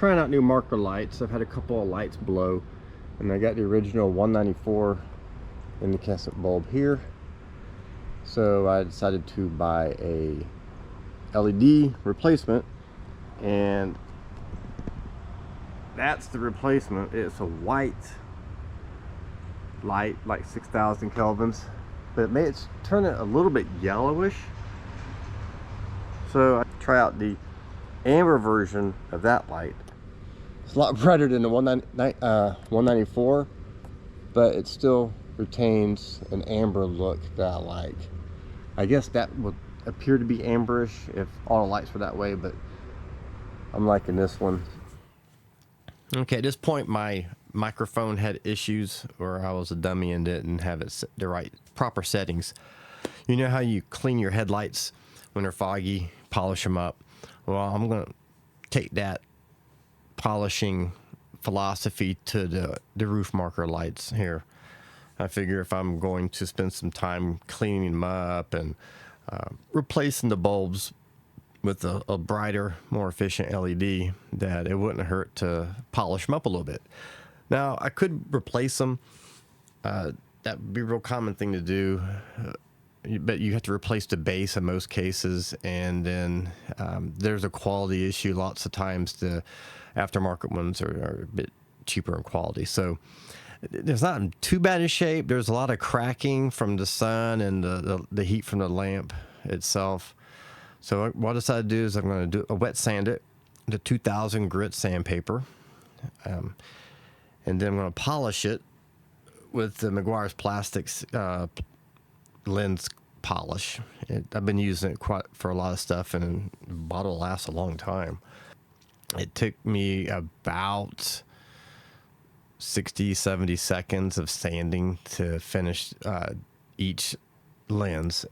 trying out new marker lights. I've had a couple of lights blow, and I got the original 194 incandescent bulb here. So I decided to buy a LED replacement, and that's the replacement. It's a white light, like 6,000 kelvins, but it made it turn it a little bit yellowish. So I try out the amber version of that light. It's a lot brighter than the 194, but it still retains an amber look that I like. I guess that would appear to be amberish if all the lights were that way, but I'm liking this one. Okay, at this point my microphone had issues, or I was a dummy and didn't have it the right proper settings. You know how you clean your headlights when they're foggy, polish them up? Well, I'm going to take that polishing philosophy to the roof marker lights here. I figure if I'm going to spend some time cleaning them up and replacing the bulbs with a brighter, more efficient LED, that it wouldn't hurt to polish them up a little bit. Now, I could replace them. That would be a real common thing to do. But you have to replace the base in most cases, and then there's a quality issue. Lots of times the aftermarket ones are a bit cheaper in quality. So it's not in too bad a shape. There's a lot of cracking from the sun and the heat from the lamp itself. So what I decided to do is I'm going to do a wet sand it, the 2000 grit sandpaper, and then I'm going to polish it with the Meguiar's Plastics lens polish. I've been using it quite for a lot of stuff, and the bottle lasts a long time. It took me about 60-70 seconds of sanding to finish each lens.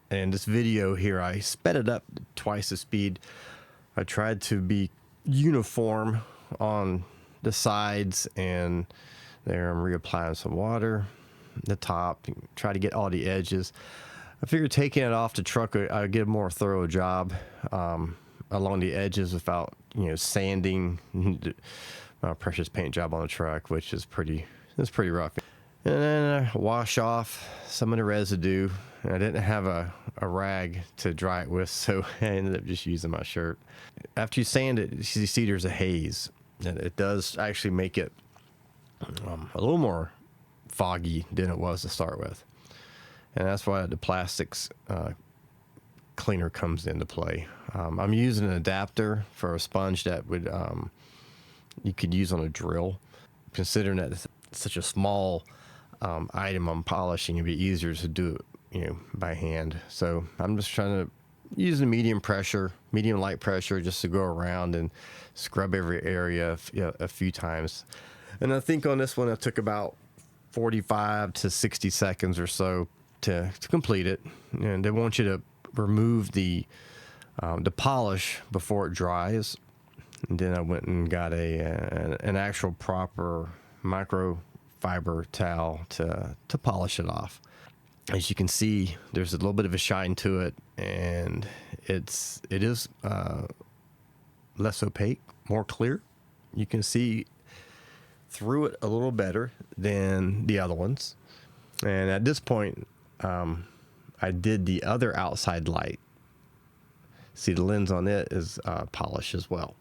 And this video here, I sped it up twice the speed. I tried to be uniform on the sides, and there I'm reapplying some water, the top, try to get all the edges. I figured taking it off the truck, I'd get a more thorough job along the edges without, sanding my precious paint job on the truck, which is pretty rough. And then I wash off some of the residue. I didn't have a rag to dry it with, so I ended up just using my shirt. After you sand it, you see there's a haze, and it does actually make it a little more foggy than it was to start with. And that's why the plastics cleaner comes into play. I'm using an adapter for a sponge that would you could use on a drill. Considering that it's such a small item I'm polishing, it'd be easier to do it, by hand. So I'm just trying to use the medium light pressure, just to go around and scrub every area a few times. And I think on this one, it took about 45 to 60 seconds or so to complete it. And they want you to remove the polish before it dries. And then I went and got an actual proper microfiber towel to polish it off. As you can see, there's a little bit of a shine to it, and it is less opaque, more clear. You can see through it a little better than the other ones. And at this point, I did the other outside light. See, the lens on it is polished as well.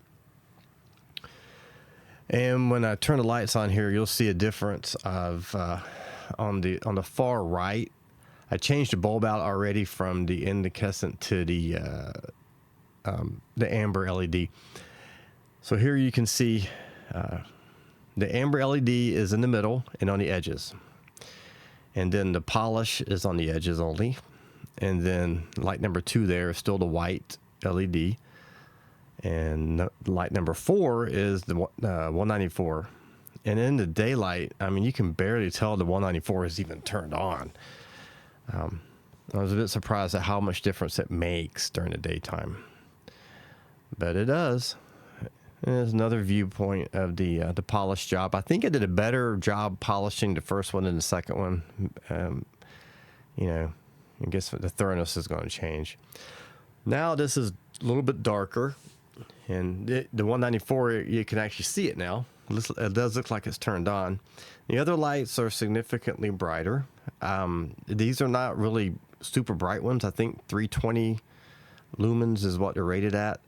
And when I turn the lights on here, you'll see a difference of on the far right. I changed the bulb out already from the incandescent to the amber LED. So here you can see the amber LED is in the middle and on the edges. And then the polish is on the edges only. And then light number 2 there is still the white LED. And light number 4 is the 194. And in the daylight, I mean, you can barely tell the 194 is even turned on. I was a bit surprised at how much difference it makes during the daytime. But it does. There's another viewpoint of the polish job. I think I did a better job polishing the first one than the second one. I guess the thoroughness is going to change. Now this is a little bit darker. And the 194, you can actually see it now. It does look like it's turned on. The other lights are significantly brighter. These are not really super bright ones. I think 320 lumens is what they're rated at.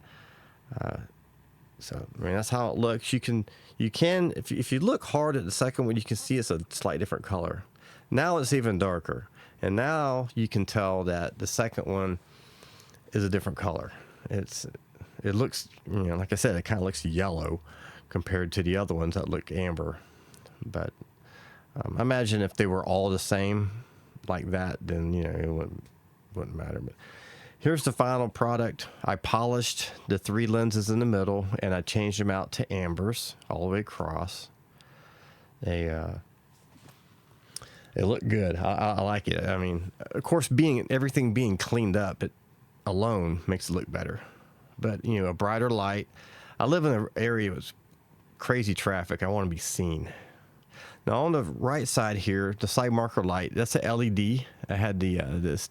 So I mean, that's how it looks. You can if you look hard at the second one, you can see it's a slight different color. Now it's even darker, and now you can tell that the second one is a different color. It looks, like I said, it kind of looks yellow compared to the other ones that look amber. But I imagine if they were all the same like that, then it wouldn't matter. But here's the final product. I polished the 3 lenses in the middle, and I changed them out to ambers all the way across. They look good. I like it. I mean, of course, everything being cleaned up, it alone makes it look better. But a brighter light. I live in an area with crazy traffic. I want to be seen. Now on the right side here, the side marker light, that's a LED. I had this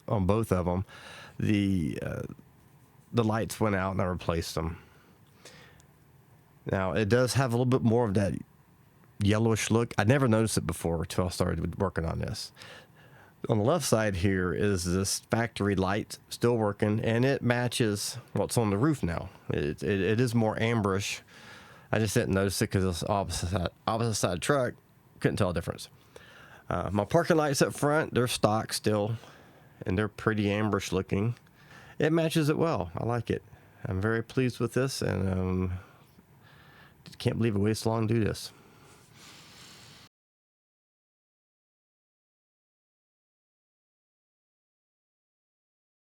on both of them. The lights went out and I replaced them. Now it does have a little bit more of that yellowish look. I never noticed it before until I started working on this. On the left side here is this factory light still working, and it matches what's on the roof now. It is more amberish. I just didn't notice it because it's opposite side truck. Couldn't tell a difference. My parking lights up front, they're stock still, and they're pretty amberish looking. It matches it well. I like it. I'm very pleased with this, and can't believe it wastes so long to do this.